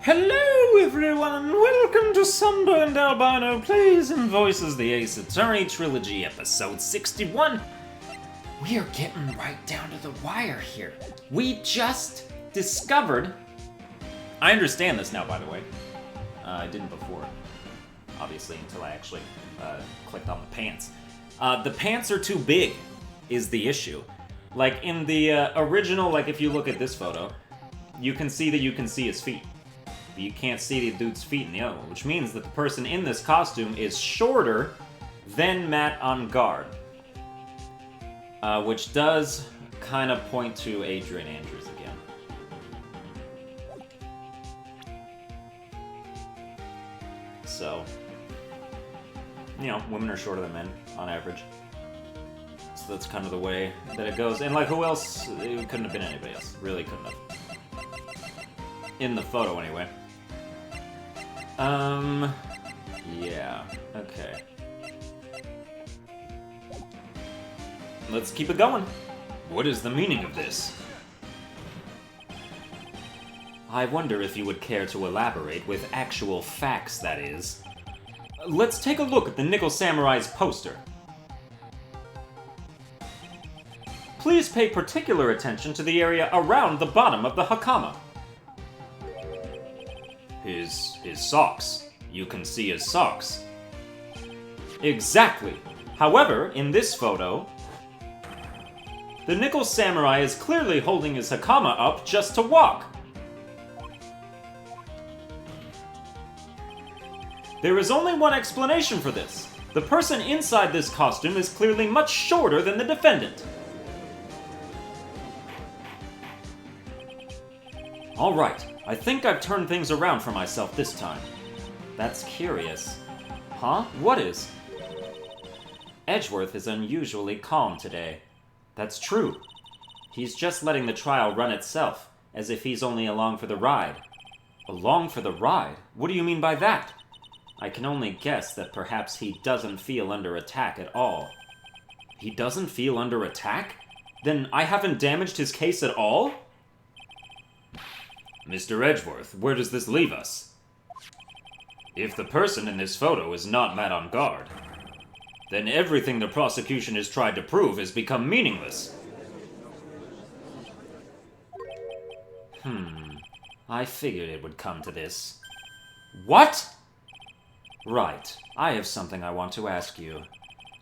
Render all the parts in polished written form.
Hello everyone, and welcome to Sunburned, Albino Plays and Voices the Ace Attorney Trilogy, episode 61. We are getting right down to the wire here. We just discovered... I understand this now, by the way. I didn't before, obviously, until I actually clicked on the pants. The pants are too big, is the issue. Like, in the original, like, if you look at this photo, you can see his feet. But you can't see the dude's feet in the other one, which means that the person in this costume is shorter than Matt on guard. Which does kind of point to Adrian Andrews again. So, you know, women are shorter than men, on average. So that's kind of the way that it goes. And, like, who else? It couldn't have been anybody else. Really couldn't have. In the photo, anyway. Yeah, okay. Let's keep it going. What is the meaning of this? I wonder if you would care to elaborate with actual facts, that is. Let's take a look at the Nickel Samurai's poster. Please pay particular attention to the area around the bottom of the hakama. His socks. You can see his socks. Exactly. However, in this photo, the Nickel Samurai is clearly holding his hakama up just to walk. There is only one explanation for this. The person inside this costume is clearly much shorter than the defendant. All right. I think I've turned things around for myself this time. That's curious. Huh? What is? Edgeworth is unusually calm today. That's true. He's just letting the trial run itself, as if he's only along for the ride. Along for the ride? What do you mean by that? I can only guess that perhaps he doesn't feel under attack at all. He doesn't feel under attack? Then I haven't damaged his case at all? Mr. Edgeworth, where does this leave us? If the person in this photo is not Matt on guard, then everything the prosecution has tried to prove has become meaningless. I figured it would come to this. What? Right. I have something I want to ask you.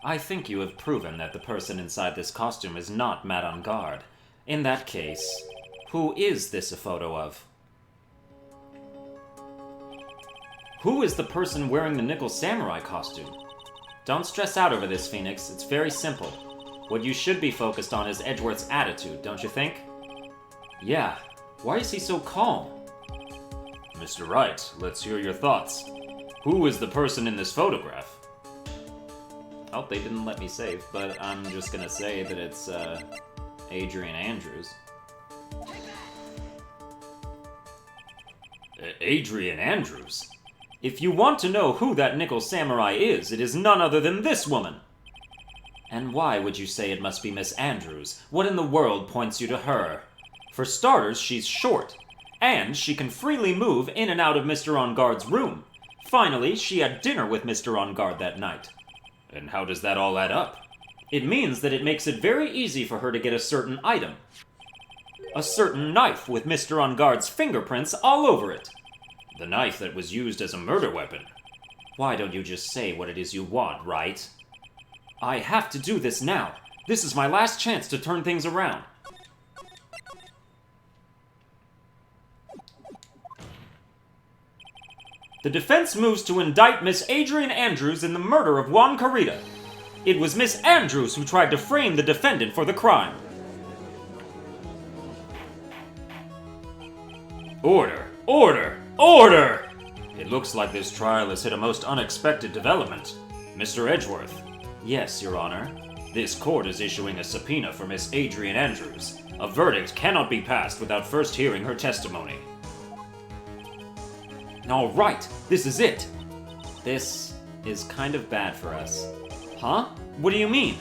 I think you have proven that the person inside this costume is not Matt on guard. In that case, who is this a photo of? Who is the person wearing the Nickel Samurai costume? Don't stress out over this, Phoenix. It's very simple. What you should be focused on is Edgeworth's attitude, don't you think? Yeah. Why is he so calm? Mr. Wright, let's hear your thoughts. Who is the person in this photograph? Oh, they didn't let me save, but I'm just gonna say that it's, Adrian Andrews. Adrian Andrews? If you want to know who that Nickel Samurai is, it is none other than this woman. And why would you say it must be Miss Andrews? What in the world points you to her? For starters, she's short, and she can freely move in and out of Mr. On Guard's room. Finally, she had dinner with Mr. On Guard that night. And how does that all add up? It means that it makes it very easy for her to get a certain item. A certain knife with Mr. On Guard's fingerprints all over it. The knife that was used as a murder weapon. Why don't you just say what it is you want, right? I have to do this now. This is my last chance to turn things around. The defense moves to indict Miss Adrian Andrews in the murder of Juan Carita. It was Miss Andrews who tried to frame the defendant for the crime. Order! Order! Order! It looks like this trial has hit a most unexpected development. Mr. Edgeworth. Yes, Your Honor. This court is issuing a subpoena for Miss Adrian Andrews. A verdict cannot be passed without first hearing her testimony. All right, this is it. This is kind of bad for us. Huh? What do you mean?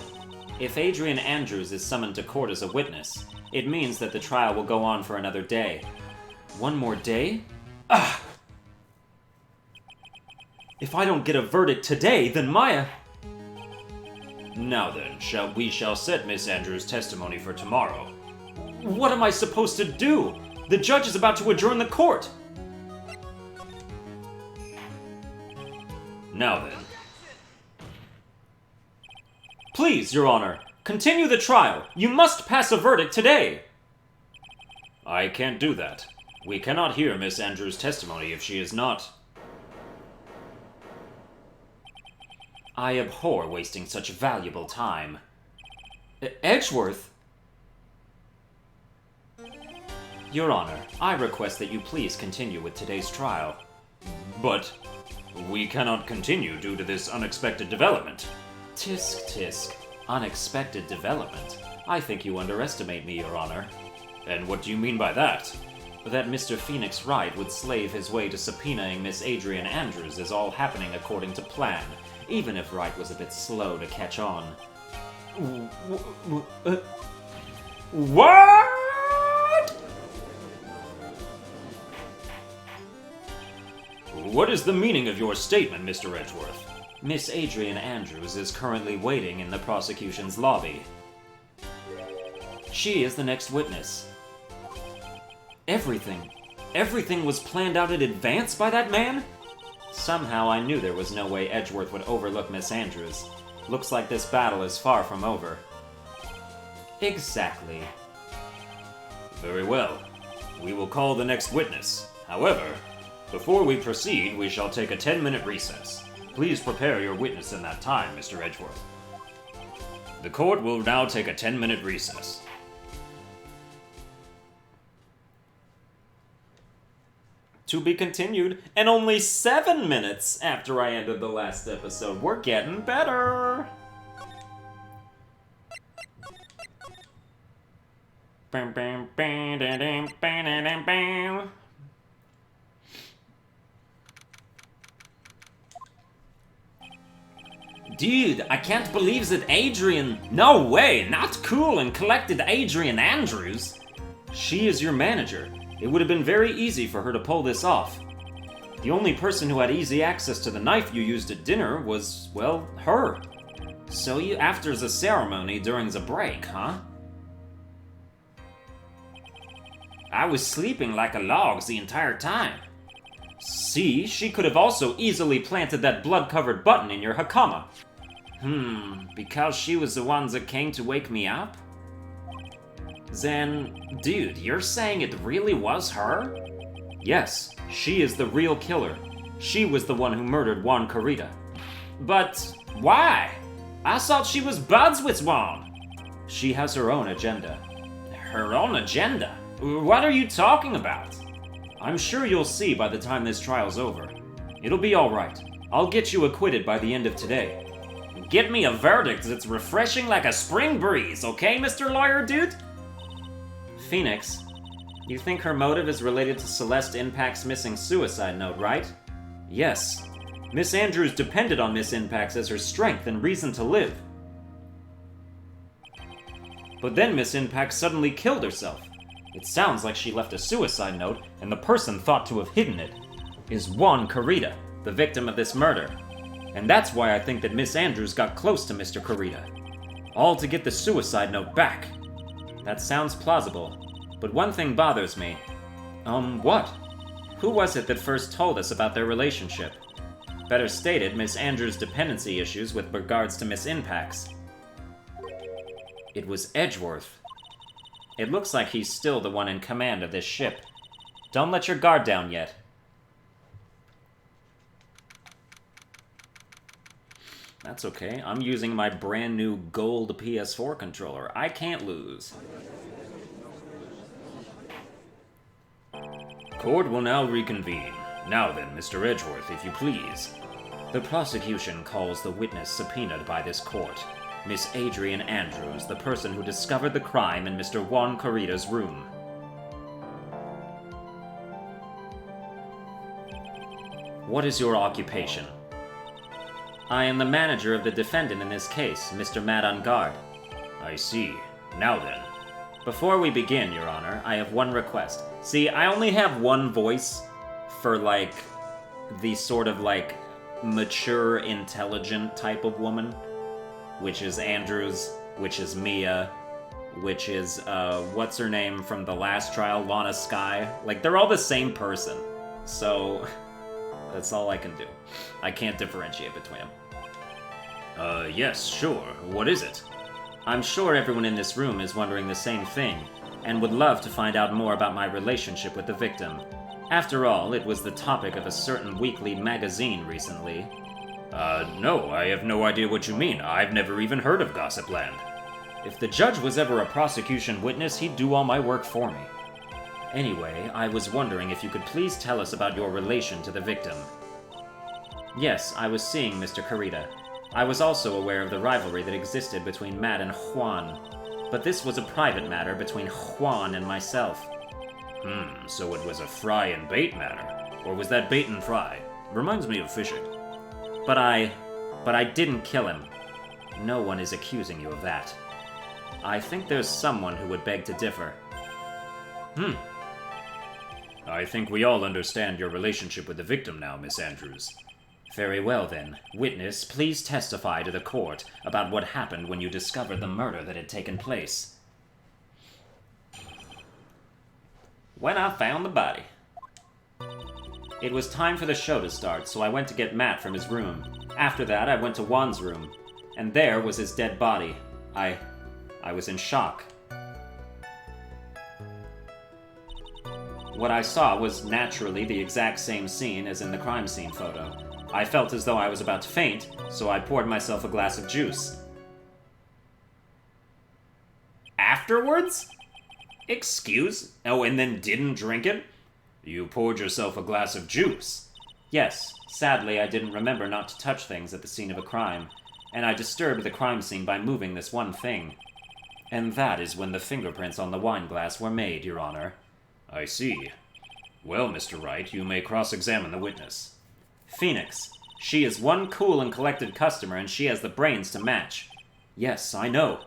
If Adrian Andrews is summoned to court as a witness, it means that the trial will go on for another day. One more day? If I don't get a verdict today, then Maya... Now then, we shall set Miss Andrews' testimony for tomorrow. What am I supposed to do? The judge is about to adjourn the court. Now then. Please, Your Honor, continue the trial. You must pass a verdict today. I can't do that. We cannot hear Miss Andrews' testimony if she is not... I abhor wasting such valuable time. Edgeworth? Your Honor, I request that you please continue with today's trial. But we cannot continue due to this unexpected development. Tisk, tisk. Unexpected development? I think you underestimate me, Your Honor. And what do you mean by that? That Mr. Phoenix Wright would slave his way to subpoenaing Miss Adrian Andrews is all happening according to plan, even if Wright was a bit slow to catch on. What? What is the meaning of your statement, Mr. Edgeworth? Miss Adrian Andrews is currently waiting in the prosecution's lobby. She is the next witness. Everything was planned out in advance by that man? Somehow I knew there was no way Edgeworth would overlook Miss Andrews. Looks like this battle is far from over. Exactly. Very well. We will call the next witness. However, before we proceed, we shall take a 10-minute recess. Please prepare your witness in that time, Mr. Edgeworth. The court will now take a 10-minute recess. To be continued, and only 7 minutes after I ended the last episode. We're getting better! Dude, I can't believe that Adrian... No way! Not cool and collected Adrian Andrews! She is your manager. It would have been very easy for her to pull this off. The only person who had easy access to the knife you used at dinner was, well, her. So you after the ceremony during the break, huh? I was sleeping like a log the entire time. See, she could have also easily planted that blood-covered button in your hakama. Because she was the one that came to wake me up? Then, dude, you're saying it really was her? Yes, she is the real killer. She was the one who murdered Juan Carita. But why? I thought she was buds with Juan. She has her own agenda. Her own agenda? What are you talking about? I'm sure you'll see by the time this trial's over. It'll be alright. I'll get you acquitted by the end of today. Get me a verdict that's refreshing like a spring breeze, okay, Mr. Lawyer Dude? Phoenix, you think her motive is related to Celeste Impact's missing suicide note, right? Yes. Miss Andrews depended on Miss Impact's as her strength and reason to live. But then Miss Impact suddenly killed herself. It sounds like she left a suicide note, and the person thought to have hidden it is Juan Carita, the victim of this murder. And that's why I think that Miss Andrews got close to Mr. Carita. All to get the suicide note back. That sounds plausible, but one thing bothers me. What? Who was it that first told us about their relationship? Better stated, Miss Andrews' dependency issues with regards to Miss Impact's. It was Edgeworth. It looks like he's still the one in command of this ship. Don't let your guard down yet. That's okay, I'm using my brand new gold PS4 controller. I can't lose. Court will now reconvene. Now then, Mr. Edgeworth, if you please. The prosecution calls the witness subpoenaed by this court, Miss Adrian Andrews, the person who discovered the crime in Mr. Juan Carita's room. What is your occupation? I am the manager of the defendant in this case, Mr. Matt Ungard. I see. Now then. Before we begin, Your Honor, I have one request. See, I only have one voice for, like, the sort of, like, mature, intelligent type of woman, which is Andrews, which is Mia, which is, what's her name from the last trial, Lana Skye. Like, they're all the same person. So, that's all I can do. I can't differentiate between them. Yes, sure. What is it? I'm sure everyone in this room is wondering the same thing, and would love to find out more about my relationship with the victim. After all, it was the topic of a certain weekly magazine recently. No, I have no idea what you mean. I've never even heard of Gossipland. If the judge was ever a prosecution witness, he'd do all my work for me. Anyway, I was wondering if you could please tell us about your relation to the victim. Yes, I was seeing Mr. Carita. I was also aware of the rivalry that existed between Matt and Juan, but this was a private matter between Juan and myself. So it was a fry and bait matter, or was that bait and fry? Reminds me of fishing. But I didn't kill him. No one is accusing you of that. I think there's someone who would beg to differ. I think we all understand your relationship with the victim now, Miss Andrews. Very well, then. Witness, please testify to the court about what happened when you discovered the murder that had taken place. When I found the body. It was time for the show to start, so I went to get Matt from his room. After that, I went to Juan's room, and there was his dead body. I was in shock. What I saw was naturally the exact same scene as in the crime scene photo. I felt as though I was about to faint, so I poured myself a glass of juice. Afterwards? Excuse? Oh, and then didn't drink it? You poured yourself a glass of juice? Yes. Sadly, I didn't remember not to touch things at the scene of a crime, and I disturbed the crime scene by moving this one thing. And that is when the fingerprints on the wine glass were made, Your Honor. I see. Well, Mr. Wright, you may cross-examine the witness. Phoenix. She is one cool and collected customer, and she has the brains to match. Yes, I know.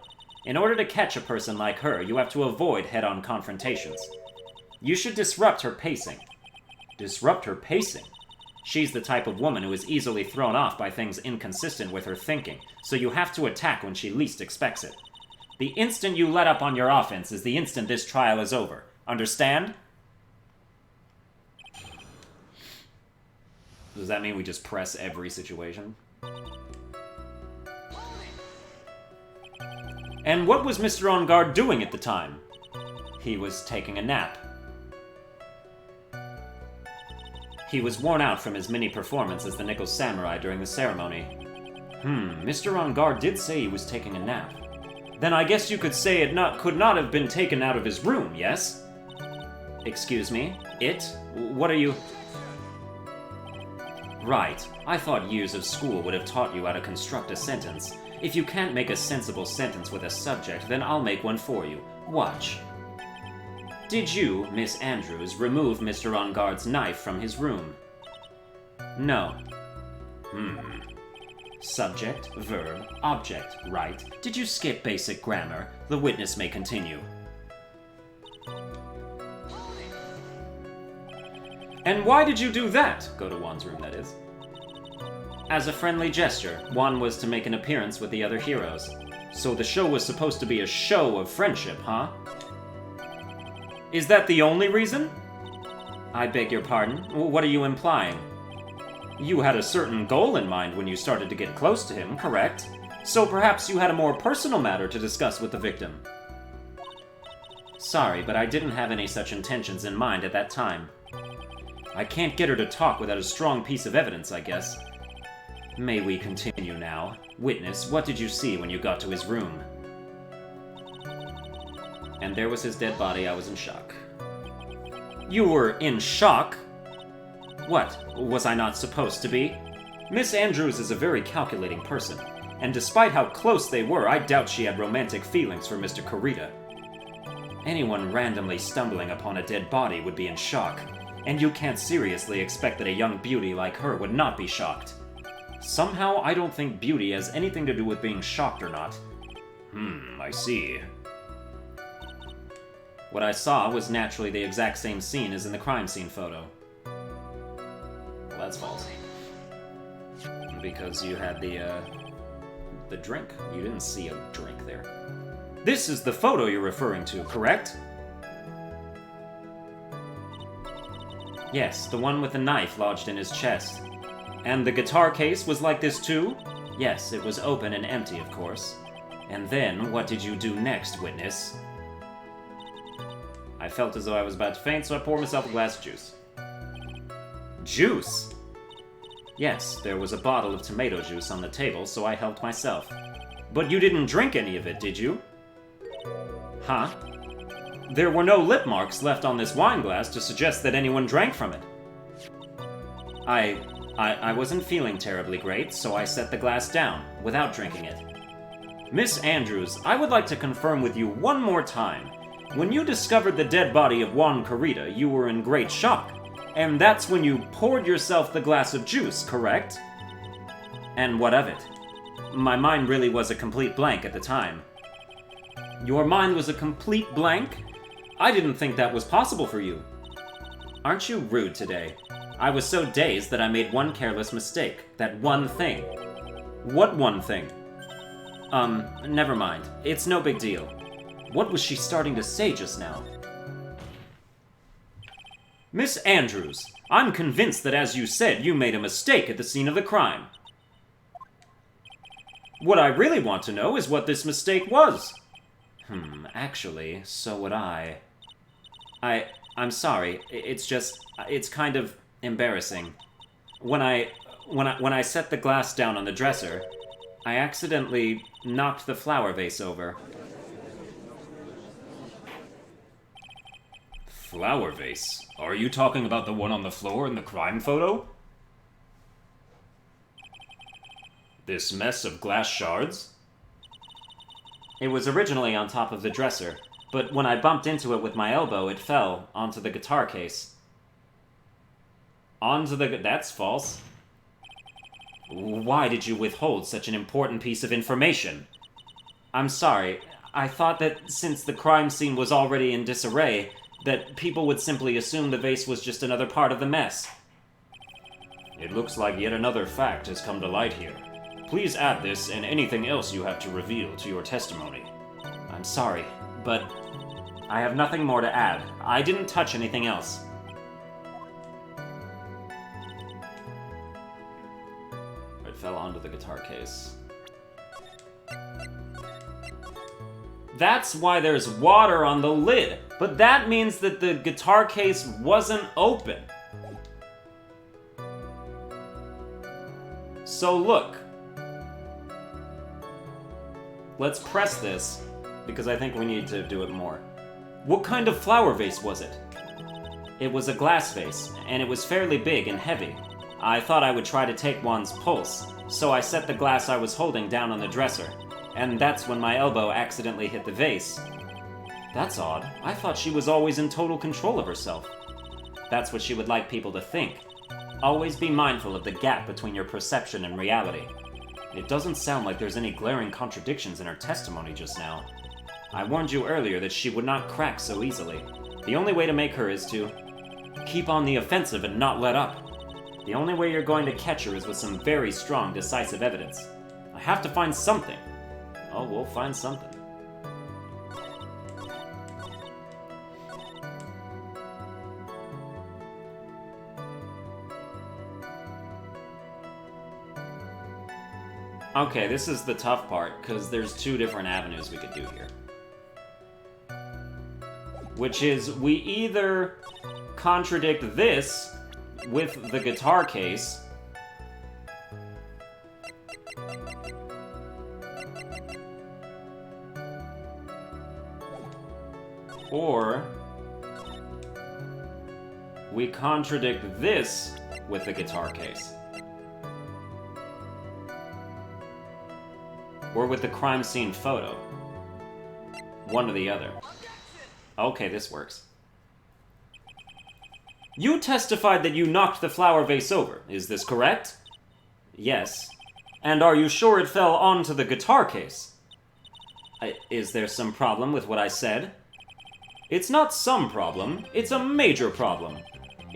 In order to catch a person like her, you have to avoid head-on confrontations. You should disrupt her pacing. Disrupt her pacing? She's the type of woman who is easily thrown off by things inconsistent with her thinking, so you have to attack when she least expects it. The instant you let up on your offense is the instant this trial is over. Understand? Does that mean we just press every situation? And what was Mr. On Guard doing at the time? He was taking a nap. He was worn out from his mini-performance as the Nickel Samurai during the ceremony. Mr. On Guard did say he was taking a nap. Then I guess you could say it could not have been taken out of his room, yes? Excuse me? It? What are you... Right. I thought years of school would have taught you how to construct a sentence. If you can't make a sensible sentence with a subject, then I'll make one for you. Watch. Did you, Miss Andrews, remove Mr. On Guard's knife from his room? No. Subject, verb, object, right? Did you skip basic grammar? The witness may continue. And why did you do that? Go to Juan's room, that is. As a friendly gesture, Juan was to make an appearance with the other heroes. So the show was supposed to be a show of friendship, huh? Is that the only reason? I beg your pardon? What are you implying? You had a certain goal in mind when you started to get close to him, correct? So perhaps you had a more personal matter to discuss with the victim. Sorry, but I didn't have any such intentions in mind at that time. I can't get her to talk without a strong piece of evidence, I guess. May we continue now? Witness, what did you see when you got to his room? And there was his dead body. I was in shock. You were in shock? What? Was I not supposed to be? Miss Andrews is a very calculating person, and despite how close they were, I doubt she had romantic feelings for Mr. Carita. Anyone randomly stumbling upon a dead body would be in shock, and you can't seriously expect that a young beauty like her would not be shocked. Somehow, I don't think beauty has anything to do with being shocked or not. I see. What I saw was naturally the exact same scene as in the crime scene photo. Well, that's false. Because you had the drink. You didn't see a drink there. This is the photo you're referring to, correct? Yes, the one with the knife lodged in his chest. And the guitar case was like this too? Yes, it was open and empty, of course. And then, what did you do next, witness? I felt as though I was about to faint, so I poured myself a glass of juice. Juice? Yes, there was a bottle of tomato juice on the table, so I helped myself. But you didn't drink any of it, did you? Huh? There were no lip marks left on this wine glass to suggest that anyone drank from it. I wasn't feeling terribly great, so I set the glass down, without drinking it. Miss Andrews, I would like to confirm with you one more time. When you discovered the dead body of Juan Corrida, you were in great shock. And that's when you poured yourself the glass of juice, correct? And what of it? My mind really was a complete blank at the time. Your mind was a complete blank? I didn't think that was possible for you. Aren't you rude today? I was so dazed that I made one careless mistake. That one thing. What one thing? Never mind. It's no big deal. What was she starting to say just now? Miss Andrews, I'm convinced that as you said, you made a mistake at the scene of the crime. What I really want to know is what this mistake was. Actually, so would I. I'm sorry, it's kind of embarrassing. When I set the glass down on the dresser, I accidentally knocked the flower vase over. Flower vase? Are you talking about the one on the floor in the crime photo? This mess of glass shards? It was originally on top of the dresser, but when I bumped into it with my elbow, it fell onto the guitar case. That's false. Why did you withhold such an important piece of information? I'm sorry. I thought that since the crime scene was already in disarray, that people would simply assume the vase was just another part of the mess. It looks like yet another fact has come to light here. Please add this and anything else you have to reveal to your testimony. I'm sorry, but I have nothing more to add. I didn't touch anything else. It fell onto the guitar case. That's why there's water on the lid, but that means that the guitar case wasn't open. So look. Let's press this, because I think we need to do it more. What kind of flower vase was it? It was a glass vase, and it was fairly big and heavy. I thought I would try to take Juan's pulse, so I set the glass I was holding down on the dresser, and that's when my elbow accidentally hit the vase. That's odd. I thought she was always in total control of herself. That's what she would like people to think. Always be mindful of the gap between your perception and reality. It doesn't sound like there's any glaring contradictions in her testimony just now. I warned you earlier that she would not crack so easily. The only way to make her is to keep on the offensive and not let up. The only way you're going to catch her is with some very strong, decisive evidence. I have to find something. Oh, we'll find something. Okay, this is the tough part, because there's two different avenues we could do here. Which is, we either contradict this with the guitar case, or we contradict this with the guitar case. Or with the crime scene photo. One or the other. Okay, this works. You testified that you knocked the flower vase over, is this correct? Yes. And are you sure it fell onto the guitar case? Is there some problem with what I said? It's not some problem, it's a major problem.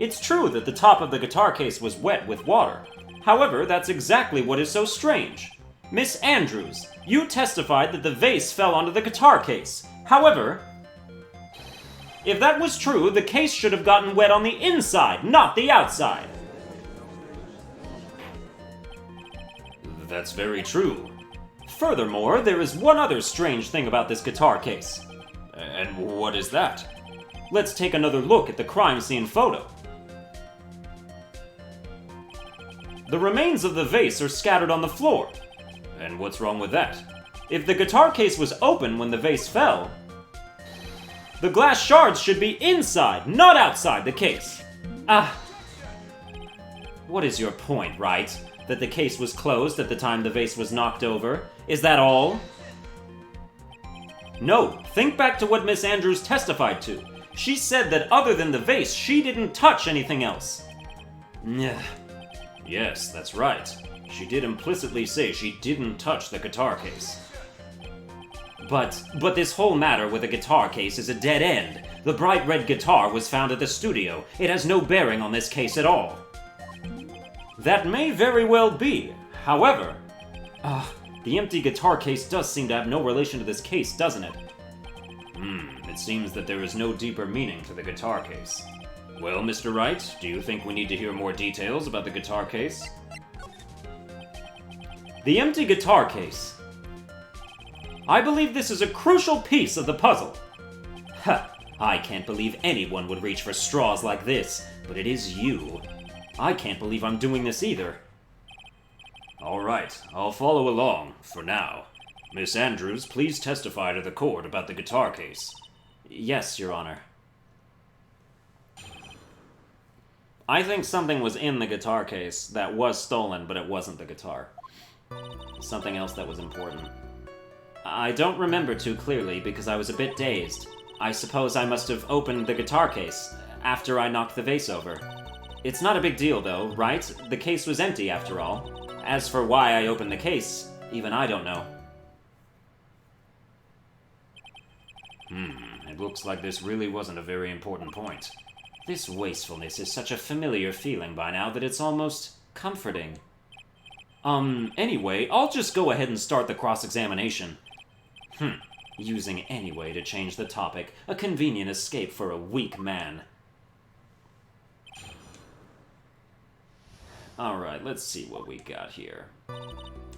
It's true that the top of the guitar case was wet with water. However, that's exactly what is so strange. Miss Andrews, you testified that the vase fell onto the guitar case. However, if that was true, the case should have gotten wet on the inside, not the outside. That's very true. Furthermore, there is one other strange thing about this guitar case. And what is that? Let's take another look at the crime scene photo. The remains of the vase are scattered on the floor. And what's wrong with that? If the guitar case was open when the vase fell, the glass shards should be inside, not outside the case. What is your point, right? That the case was closed at the time the vase was knocked over? Is that all? No, think back to what Miss Andrews testified to. She said that other than the vase, she didn't touch anything else. Yes, that's right. She did implicitly say she didn't touch the guitar case. But this whole matter with the guitar case is a dead end. The bright red guitar was found at the studio. It has no bearing on this case at all. That may very well be. However, the empty guitar case does seem to have no relation to this case, doesn't it? It seems that there is no deeper meaning to the guitar case. Well, Mr. Wright, do you think we need to hear more details about the guitar case? The empty guitar case. I believe this is a crucial piece of the puzzle. I can't believe anyone would reach for straws like this, but it is you. I can't believe I'm doing this either. All right, I'll follow along, for now. Miss Andrews, please testify to the court about the guitar case. Yes, Your Honor. I think something was in the guitar case that was stolen, but it wasn't the guitar. Something else that was important. I don't remember too clearly because I was a bit dazed. I suppose I must have opened the guitar case after I knocked the vase over. It's not a big deal though, right? The case was empty after all. As for why I opened the case, even I don't know. It looks like this really wasn't a very important point. This wastefulness is such a familiar feeling by now that it's almost comforting. Anyway, I'll just go ahead and start the cross-examination. Using anyway to change the topic, a convenient escape for a weak man. Alright, let's see what we got here.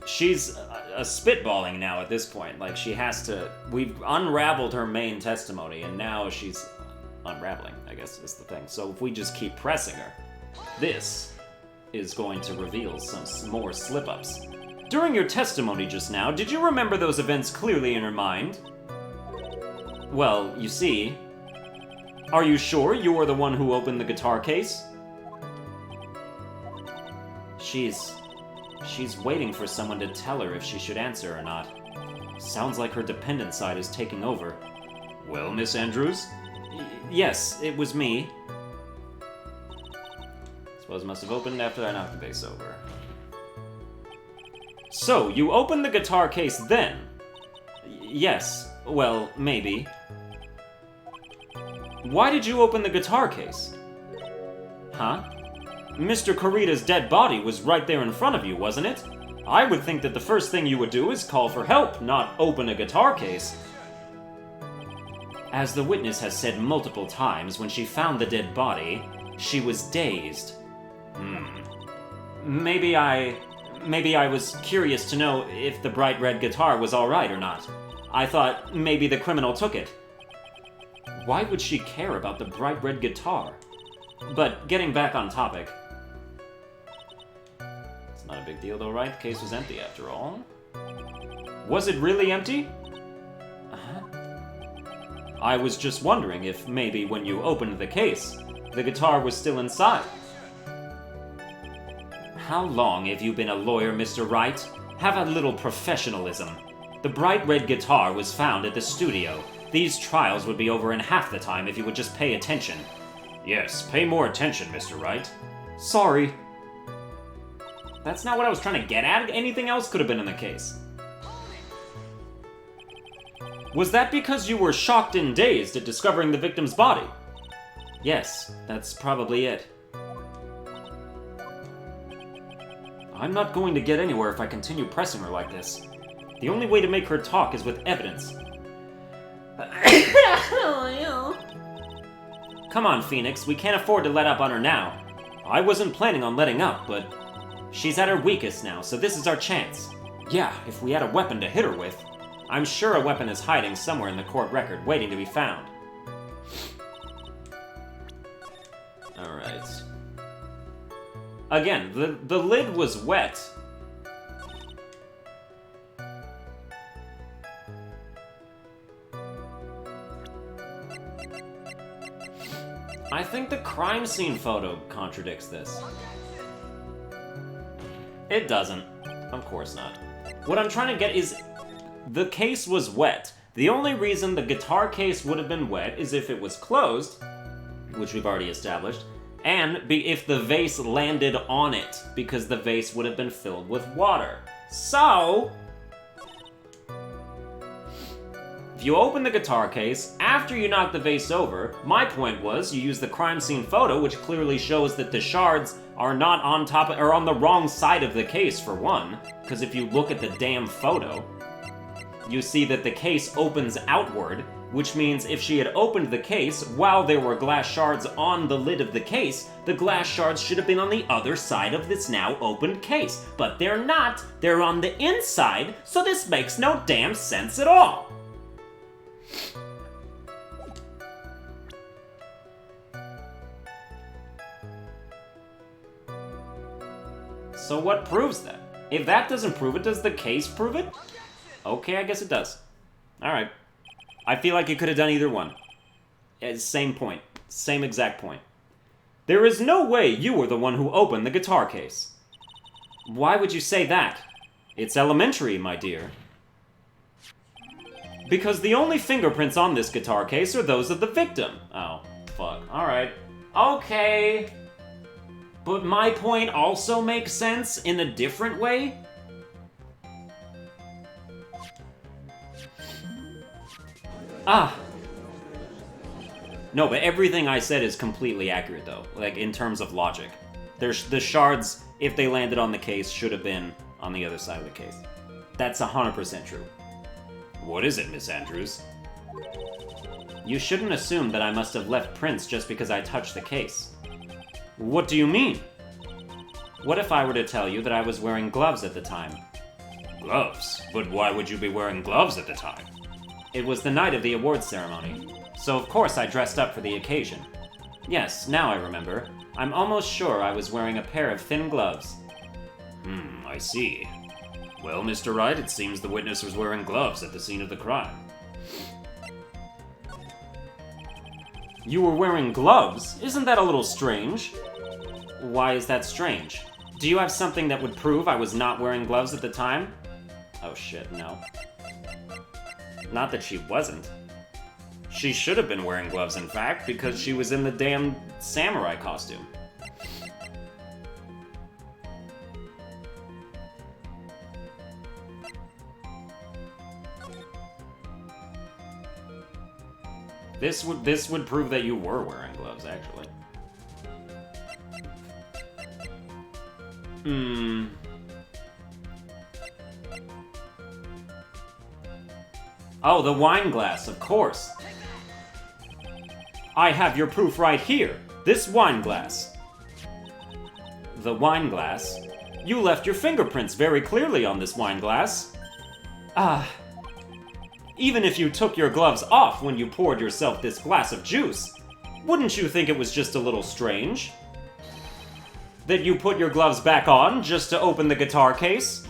She's spitballing now at this point. Like, she has to... We've unraveled her main testimony, and now she's unraveling, I guess, is the thing. So if we just keep pressing her, this is going to reveal some more slip-ups. During your testimony just now, did you remember those events clearly in your mind? Well, you see... Are you sure you were the one who opened the guitar case? She's waiting for someone to tell her if she should answer or not. Sounds like her dependent side is taking over. Well, Miss Andrews? Yes, it was me. Suppose it must have opened after I knocked the vase over. So, you opened the guitar case then? Yes, well, maybe. Why did you open the guitar case? Huh? Mr. Kurita's dead body was right there in front of you, wasn't it? I would think that the first thing you would do is call for help, not open a guitar case. As the witness has said multiple times, when she found the dead body, she was dazed. Maybe I was curious to know if the bright red guitar was alright or not. I thought maybe the criminal took it. Why would she care about the bright red guitar? But getting back on topic... It's not a big deal though, right? The case was empty after all. Was it really empty? I was just wondering if maybe when you opened the case, the guitar was still inside. How long have you been a lawyer, Mr. Wright? Have a little professionalism. The bright red guitar was found at the studio. These trials would be over in half the time if you would just pay attention. Yes, pay more attention, Mr. Wright. Sorry. That's not what I was trying to get at. Anything else could have been in the case. Was that because you were shocked and dazed at discovering the victim's body? Yes, that's probably it. I'm not going to get anywhere if I continue pressing her like this. The only way to make her talk is with evidence. Come on, Phoenix, we can't afford to let up on her now. I wasn't planning on letting up, but she's at her weakest now, so this is our chance. Yeah, if we had a weapon to hit her with. I'm sure a weapon is hiding somewhere in the court record, waiting to be found. Alright. Again, the lid was wet. I think the crime scene photo contradicts this. It doesn't. Of course not. What I'm trying to get is, the case was wet. The only reason the guitar case would have been wet is if it was closed, which we've already established, and if the vase landed on it, because the vase would have been filled with water. So, if you open the guitar case, after you knock the vase over, my point was, you use the crime scene photo, which clearly shows that the shards are not on top, or on the wrong side of the case, for one, because if you look at the damn photo, you see that the case opens outward, which means if she had opened the case while there were glass shards on the lid of the case, the glass shards should have been on the other side of this now opened case. But they're not, they're on the inside, so this makes no damn sense at all. So what proves that? If that doesn't prove it, does the case prove it? Okay, I guess it does. Alright. I feel like you could have done either one. Same point. Same exact point. There is no way you were the one who opened the guitar case. Why would you say that? It's elementary, my dear. Because the only fingerprints on this guitar case are those of the victim. Oh, fuck. Alright. Okay. But my point also makes sense in a different way? Ah. No, but everything I said is completely accurate, though. Like, in terms of logic. The shards, if they landed on the case, should have been on the other side of the case. That's 100% true. What is it, Miss Andrews? You shouldn't assume that I must have left prints just because I touched the case. What do you mean? What if I were to tell you that I was wearing gloves at the time? Gloves? But why would you be wearing gloves at the time? It was the night of the awards ceremony, so of course I dressed up for the occasion. Yes, now I remember. I'm almost sure I was wearing a pair of thin gloves. I see. Well, Mr. Wright, it seems the witness was wearing gloves at the scene of the crime. You were wearing gloves? Isn't that a little strange? Why is that strange? Do you have something that would prove I was not wearing gloves at the time? Oh shit, no. Not that she wasn't. She should have been wearing gloves, in fact, because she was in the damn samurai costume. This would prove that you were wearing gloves, actually. Oh, the wine glass, of course. I have your proof right here. This wine glass. The wine glass? You left your fingerprints very clearly on this wine glass. Even if you took your gloves off when you poured yourself this glass of juice, wouldn't you think it was just a little strange? That you put your gloves back on just to open the guitar case?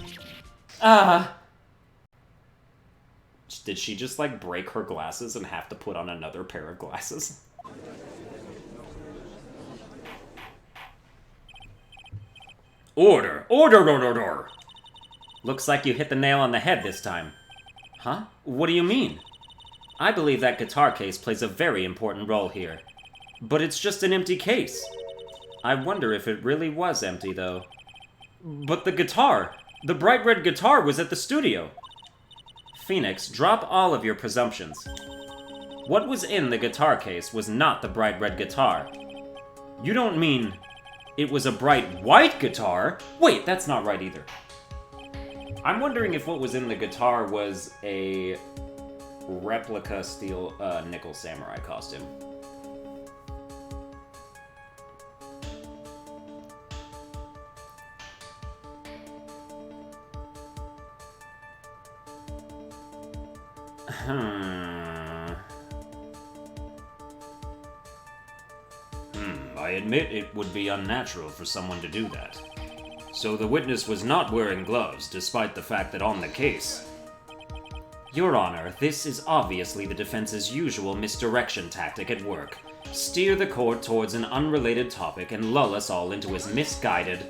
Did she just, like, break her glasses and have to put on another pair of glasses? Order! Order, order, order! Looks like you hit the nail on the head this time. Huh? What do you mean? I believe that guitar case plays a very important role here. But it's just an empty case. I wonder if it really was empty, though. But the guitar! The bright red guitar was at the studio! Phoenix, drop all of your presumptions. What was in the guitar case was not the bright red guitar. You don't mean... it was a bright white guitar? Wait, that's not right either. I'm wondering if what was in the guitar was a replica steel nickel samurai costume. I admit it would be unnatural for someone to do that. So the witness was not wearing gloves, despite the fact that on the case... Your Honor, this is obviously the defense's usual misdirection tactic at work. Steer the court towards an unrelated topic and lull us all into his misguided...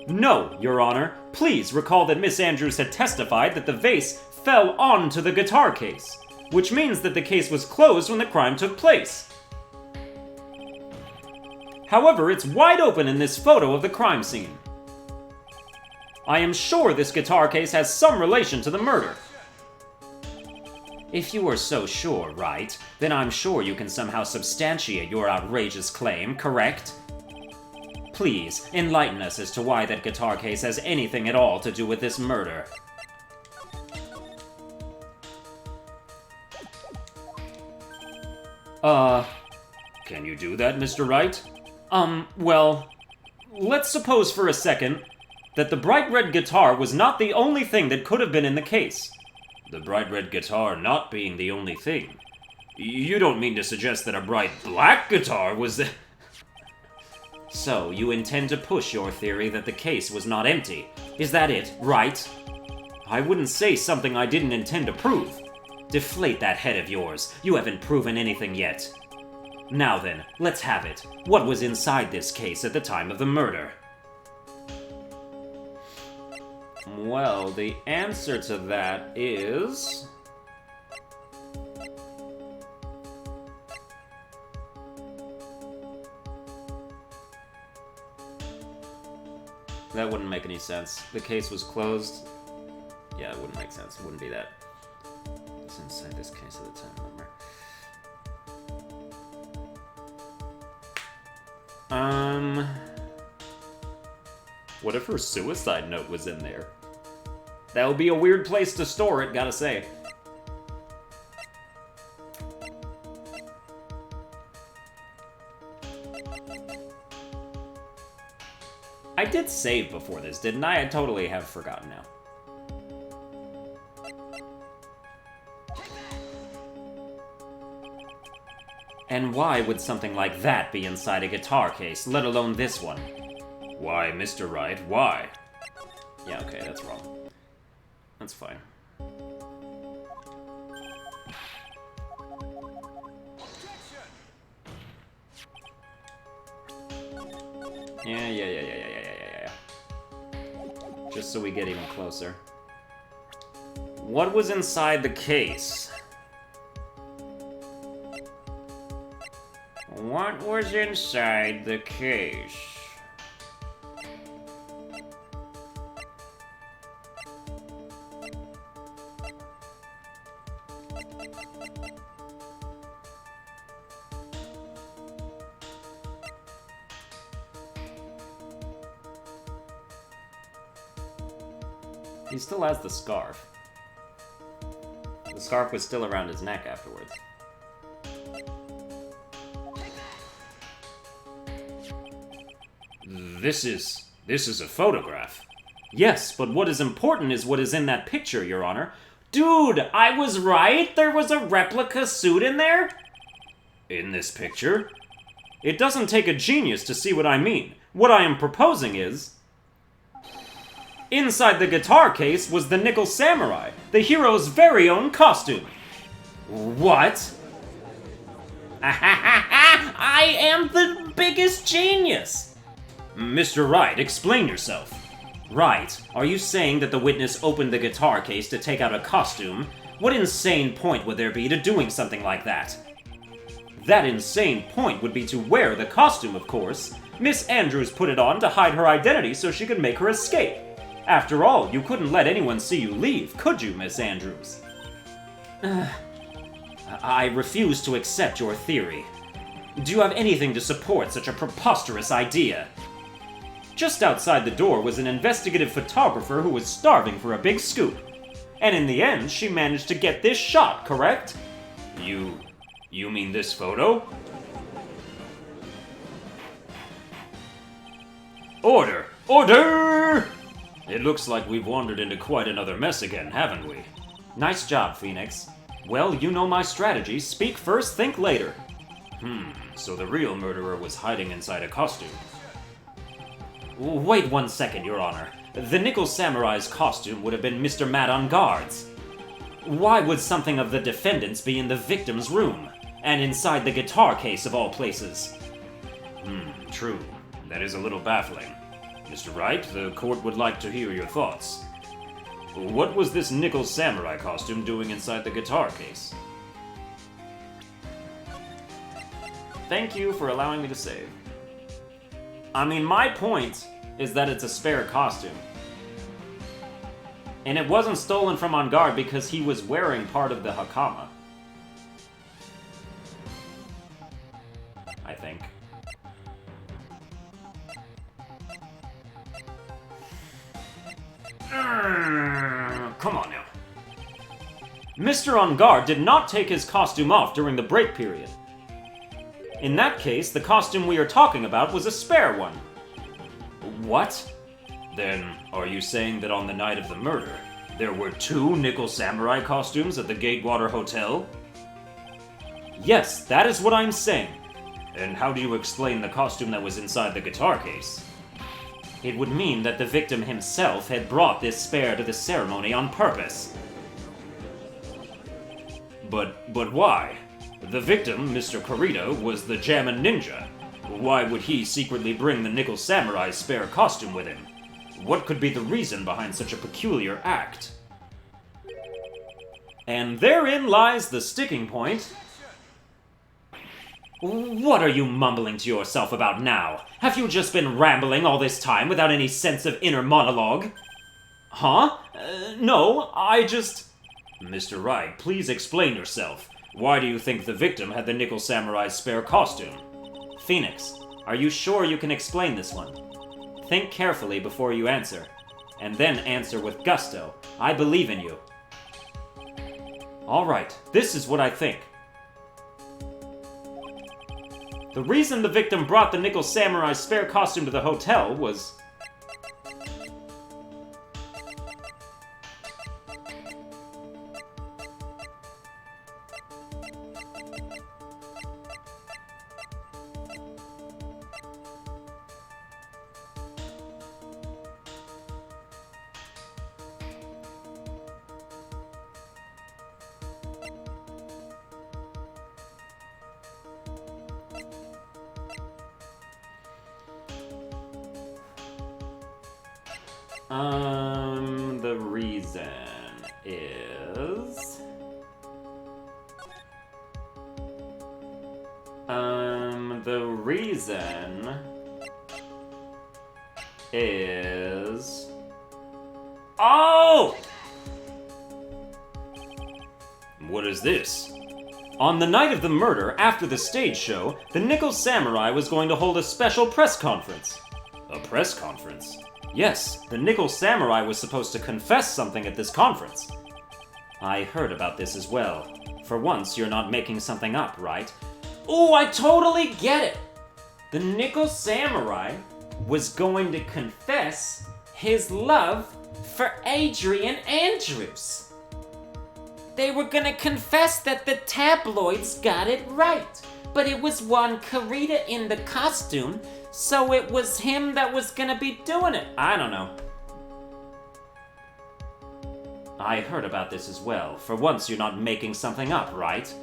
No, Your Honor. Please recall that Miss Andrews had testified that the vase fell onto the guitar case, which means that the case was closed when the crime took place. However, it's wide open in this photo of the crime scene. I am sure this guitar case has some relation to the murder. If you are so sure, right, then I'm sure you can somehow substantiate your outrageous claim, correct? Please, enlighten us as to why that guitar case has anything at all to do with this murder. Can you do that, Mr. Wright? Well, let's suppose for a second that the bright red guitar was not the only thing that could have been in the case. The bright red guitar not being the only thing? You don't mean to suggest that a bright black guitar was the... So, you intend to push your theory that the case was not empty. Is that it, right? I wouldn't say something I didn't intend to prove. Deflate that head of yours. You haven't proven anything yet. Now then, let's have it. What was inside this case at the time of the murder? Well, the answer to that is... That wouldn't make any sense. The case was closed. Yeah, it wouldn't make sense. It wouldn't be that. It's inside this case at the time of the murder. What if her suicide note was in there? That would be a weird place to store it, gotta say. I did save before this, didn't I? I totally have forgotten now. And why would something like that be inside a guitar case, let alone this one? Why, Mr. Wright, why? Yeah, okay, that's wrong. That's fine. Yeah. Just so we get even closer. What was inside the case? What was inside the case? He still has the scarf. The scarf was still around his neck afterwards. This is a photograph. Yes, but what is important is what is in that picture, Your Honor. Dude, I was right! There was a replica suit in there? In this picture? It doesn't take a genius to see what I mean. What I am proposing is... Inside the guitar case was the Nickel Samurai, the hero's very own costume. What? I am the biggest genius! Mr. Wright, explain yourself. Right, are you saying that the witness opened the guitar case to take out a costume? What insane point would there be to doing something like that? That insane point would be to wear the costume, of course. Miss Andrews put it on to hide her identity so she could make her escape. After all, you couldn't let anyone see you leave, could you, Miss Andrews? I refuse to accept your theory. Do you have anything to support such a preposterous idea? Just outside the door was an investigative photographer who was starving for a big scoop. And in the end, she managed to get this shot, correct? You mean this photo? Order! Order! It looks like we've wandered into quite another mess again, haven't we? Nice job, Phoenix. Well, you know my strategy. Speak first, think later. So the real murderer was hiding inside a costume. Wait 1 second, Your Honor. The Nickel Samurai's costume would have been Mr. Mad on Guard's. Why would something of the defendant's be in the victim's room? And inside the guitar case of all places? True. That is a little baffling. Mr. Wright, the court would like to hear your thoughts. What was this Nickel Samurai costume doing inside the guitar case? Thank you for allowing me to save. I mean, my point is that it's a spare costume. And it wasn't stolen from On Guard because he was wearing part of the Hakama. I think. Come on now. Mr. On Guard did not take his costume off during the break period. In that case, the costume we are talking about was a spare one. What? Then, are you saying that on the night of the murder, there were 2 Nickel Samurai costumes at the Gatewater Hotel? Yes, that is what I'm saying. And how do you explain the costume that was inside the guitar case? It would mean that the victim himself had brought this spare to the ceremony on purpose. But why? The victim, Mr. Kurita, was the Jammin' Ninja. Why would he secretly bring the Nickel Samurai's spare costume with him? What could be the reason behind such a peculiar act? And therein lies the sticking point. What are you mumbling to yourself about now? Have you just been rambling all this time without any sense of inner monologue? Huh? No, I just... Mr. Wright, please explain yourself. Why do you think the victim had the Nickel Samurai's spare costume? Phoenix, are you sure you can explain this one? Think carefully before you answer, and then answer with gusto. I believe in you. Alright, this is what I think. The reason the victim brought the Nickel Samurai's spare costume to the hotel was... the reason is... the reason is... Oh! What is this? On the night of the murder, after the stage show, the Nickel Samurai was going to hold a special press conference. A press conference? Yes, the Nickel Samurai was supposed to confess something at this conference. I heard about this as well. For once, you're not making something up, right? Oh, I totally get it! The Nickel Samurai was going to confess his love for Adrian Andrews. They were gonna confess that the tabloids got it right, but it was one Kurita in the costume, so it was him that was gonna be doing it. I don't know. I heard about this as well. For once, you're not making something up, right?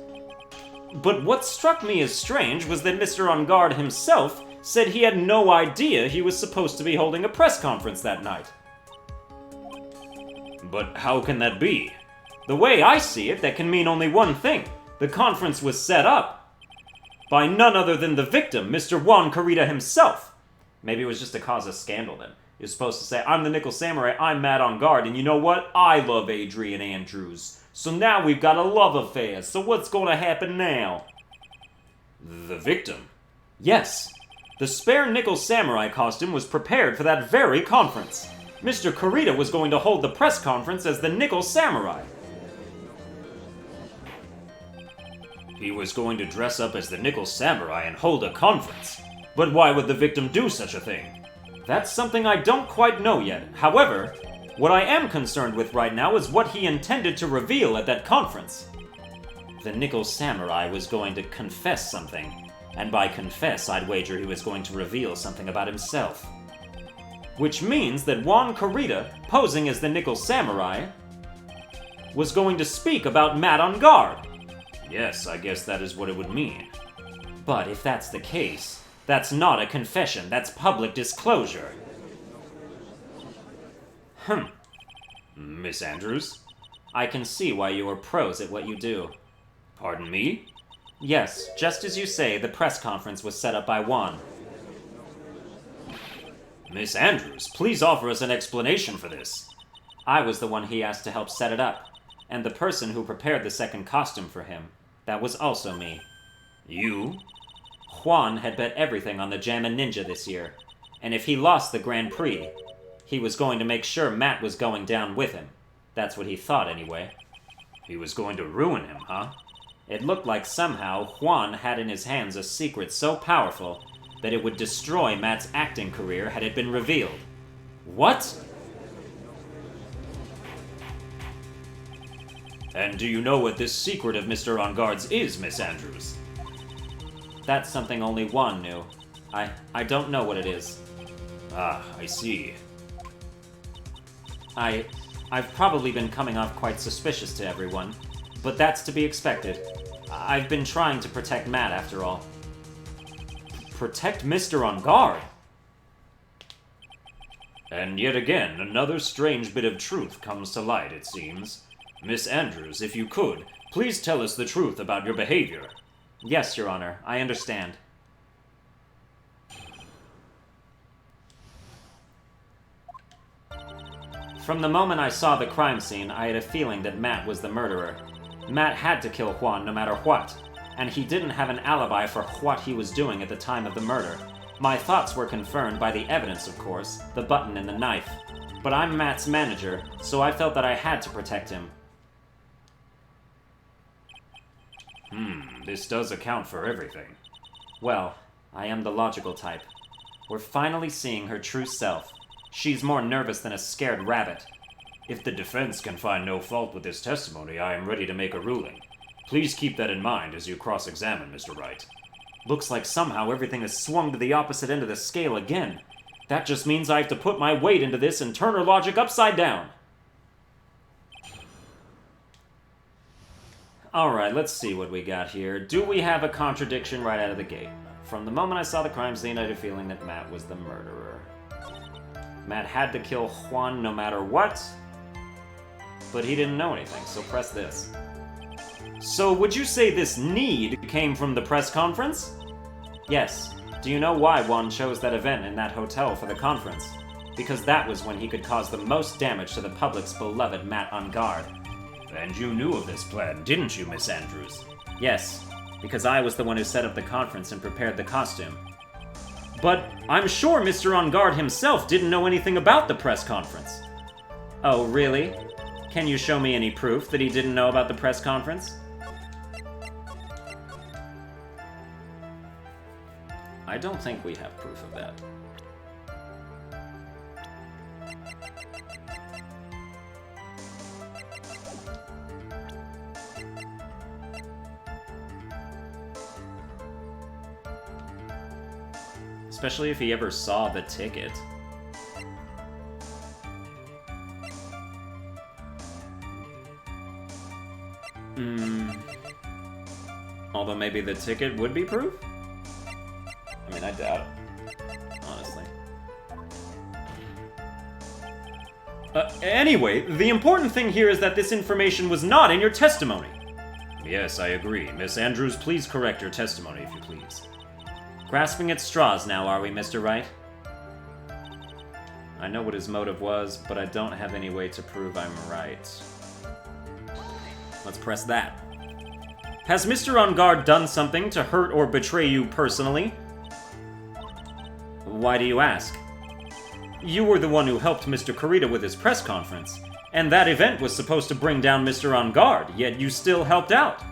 But what struck me as strange was that Mr. On Guard himself said he had no idea he was supposed to be holding a press conference that night. But how can that be? The way I see it, that can mean only one thing. The conference was set up by none other than the victim, Mr. Juan Kurita himself. Maybe it was just to cause a scandal then. He was supposed to say, I'm the Nickel Samurai, I'm Mad on Guard, and you know what? I love Adrian Andrews. So now we've got a love affair, so what's gonna happen now? The victim? Yes. The spare nickel samurai costume was prepared for that very conference. Mr. Kurita was going to hold the press conference as the nickel samurai. He was going to dress up as the nickel samurai and hold a conference. But why would the victim do such a thing? That's something I don't quite know yet. However, what I am concerned with right now is what he intended to reveal at that conference. The nickel samurai was going to confess something, and by confess, I'd wager he was going to reveal something about himself. Which means that Juan Kurita, posing as the nickel samurai, was going to speak about Matt on guard. Yes, I guess that is what it would mean. But if that's the case, that's not a confession, that's public disclosure. Miss Andrews? I can see why you are pros at what you do. Pardon me? Yes, just as you say, the press conference was set up by Juan. Miss Andrews, please offer us an explanation for this. I was the one he asked to help set it up, and the person who prepared the second costume for him. That was also me. You? Juan had bet everything on the Jammin' Ninja this year, and if he lost the Grand Prix, he was going to make sure Matt was going down with him. That's what he thought anyway. He was going to ruin him, huh? It looked like somehow Juan had in his hands a secret so powerful that it would destroy Matt's acting career had it been revealed. What? And do you know what this secret of Mr. On Guard's is, Miss Andrews? That's something only Juan knew. I don't know what it is. Ah, I see. I've probably been coming off quite suspicious to everyone, but that's to be expected. I've been trying to protect Matt, after all. Protect Mr. On Guard? And yet again, another strange bit of truth comes to light, it seems. Miss Andrews, if you could, please tell us the truth about your behavior. Yes, Your Honor, I understand. From the moment I saw the crime scene, I had a feeling that Matt was the murderer. Matt had to kill Juan no matter what, and he didn't have an alibi for what he was doing at the time of the murder. My thoughts were confirmed by the evidence, of course, the button and the knife. But I'm Matt's manager, so I felt that I had to protect him. This does account for everything. Well, I am the logical type. We're finally seeing her true self. She's more nervous than a scared rabbit. If the defense can find no fault with this testimony, I am ready to make a ruling. Please keep that in mind as you cross-examine, Mr. Wright. Looks like somehow everything has swung to the opposite end of the scale again. That just means I have to put my weight into this and turn her logic upside down. Alright, let's see what we got here. Do we have a contradiction right out of the gate? From the moment I saw the crime scene, I had a feeling that Matt was the murderer. Matt had to kill Juan no matter what, but he didn't know anything, so press this. So would you say this need came from the press conference? Yes. Do you know why Juan chose that event in that hotel for the conference? Because that was when he could cause the most damage to the public's beloved Matt on Guard. And you knew of this plan, didn't you, Miss Andrews? Yes, because I was the one who set up the conference and prepared the costume. But I'm sure Mr. On Guard himself didn't know anything about the press conference. Oh, really? Can you show me any proof that he didn't know about the press conference? I don't think we have proof of that. Especially if he ever saw the ticket. Although maybe the ticket would be proof? I mean, I doubt it. Honestly. Anyway, the important thing here is that this information was not in your testimony. Yes, I agree. Miss Andrews, please correct your testimony, if you please. Grasping at straws now, are we, Mr. Wright? I know what his motive was, but I don't have any way to prove I'm right. Let's press that. Has Mr. On Guard done something to hurt or betray you personally? Why do you ask? You were the one who helped Mr. Kurita with his press conference, and that event was supposed to bring down Mr. On Guard, yet you still helped out.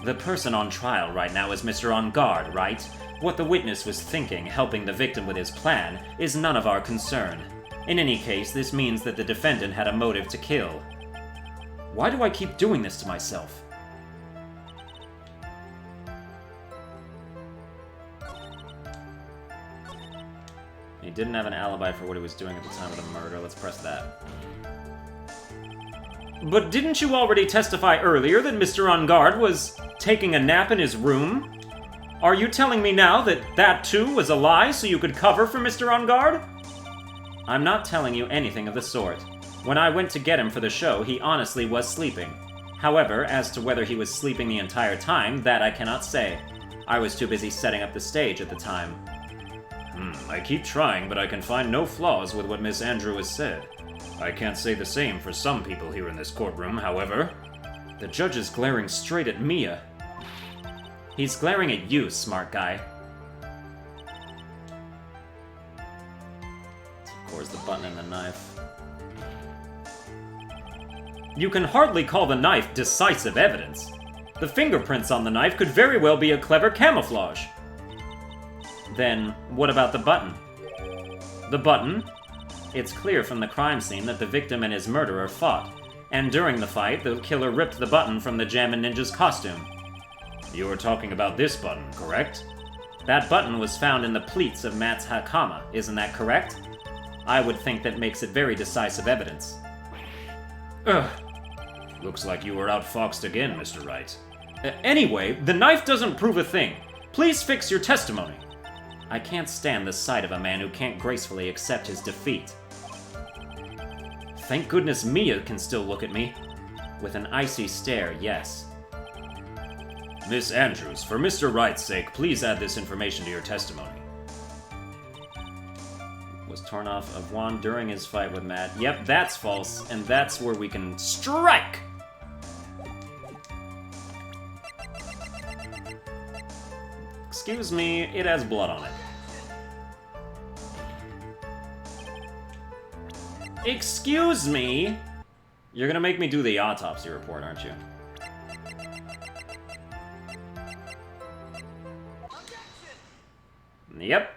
The person on trial right now is Mr. On Guard, right? What the witness was thinking, helping the victim with his plan, is none of our concern. In any case, this means that the defendant had a motive to kill. Why do I keep doing this to myself? He didn't have an alibi for what he was doing at the time of the murder. Let's press that. But didn't you already testify earlier that Mr. On Guard was taking a nap in his room? Are you telling me now that that too was a lie so you could cover for Mr. On Guard? I'm not telling you anything of the sort. When I went to get him for the show, he honestly was sleeping. However, as to whether he was sleeping the entire time, that I cannot say. I was too busy setting up the stage at the time. I keep trying, but I can find no flaws with what Miss Andrew has said. I can't say the same for some people here in this courtroom, however. The judge is glaring straight at Mia. He's glaring at you, smart guy. Of course, the button and the knife. You can hardly call the knife decisive evidence. The fingerprints on the knife could very well be a clever camouflage. Then, what about the button? The button? It's clear from the crime scene that the victim and his murderer fought, and during the fight, the killer ripped the button from the Jammin' Ninja's costume. You were talking about this button, correct? That button was found in the pleats of Matt's hakama, isn't that correct? I would think that makes it very decisive evidence. Ugh. Looks like you were outfoxed again, Mr. Wright. Anyway, the knife doesn't prove a thing. Please fix your testimony. I can't stand the sight of a man who can't gracefully accept his defeat. Thank goodness Mia can still look at me. With an icy stare, yes. Miss Andrews, for Mr. Wright's sake, please add this information to your testimony. Was torn off of Juan during his fight with Matt. Yep, that's false, and that's where we can strike! Excuse me, it has blood on it. Excuse me? You're gonna make me do the autopsy report, aren't you? Yep.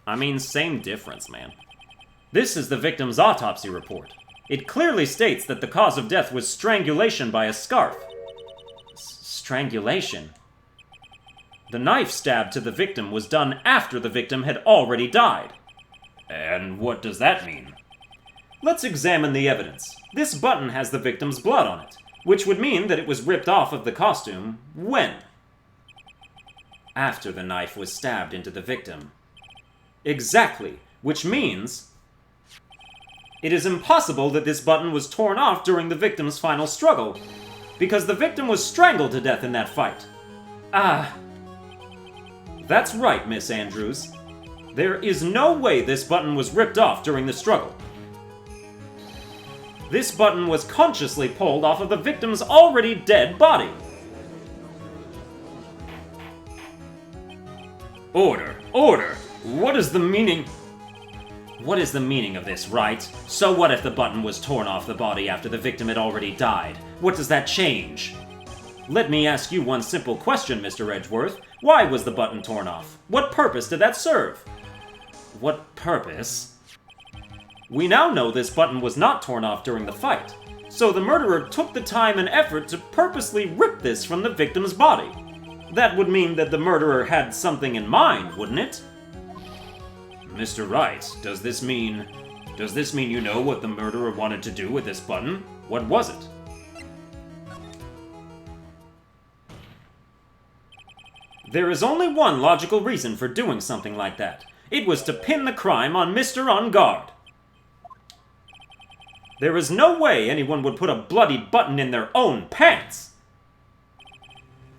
I mean, same difference, man. This is the victim's autopsy report. It clearly states that the cause of death was strangulation by a scarf. Strangulation? The knife stab to the victim was done after the victim had already died. And what does that mean? Let's examine the evidence. This button has the victim's blood on it, which would mean that it was ripped off of the costume when? After the knife was stabbed into the victim. Exactly, which means it is impossible that this button was torn off during the victim's final struggle, because the victim was strangled to death in that fight. Ah. That's right, Miss Andrews. There is no way this button was ripped off during the struggle. This button was consciously pulled off of the victim's already dead body. Order! Order! What is the meaning? What is the meaning of this, right? So what if the button was torn off the body after the victim had already died? What does that change? Let me ask you one simple question, Mr. Edgeworth. Why was the button torn off? What purpose did that serve? What purpose? We now know this button was not torn off during the fight, so the murderer took the time and effort to purposely rip this from the victim's body. That would mean that the murderer had something in mind, wouldn't it? Mr. Wright, does this mean you know what the murderer wanted to do with this button? What was it? There is only one logical reason for doing something like that. It was to pin the crime on Mr. On Guard. There is no way anyone would put a bloody button in their own pants.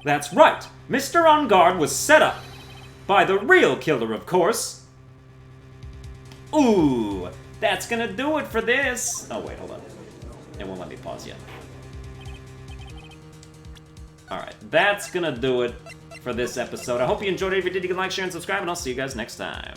That's right, Mr. On Guard was set up. By the real killer, of course. Ooh, that's gonna do it for this. Oh, wait, hold on. It won't let me pause yet. Alright, that's gonna do it for this episode. I hope you enjoyed it. If you did, you can like, share, and subscribe, and I'll see you guys next time.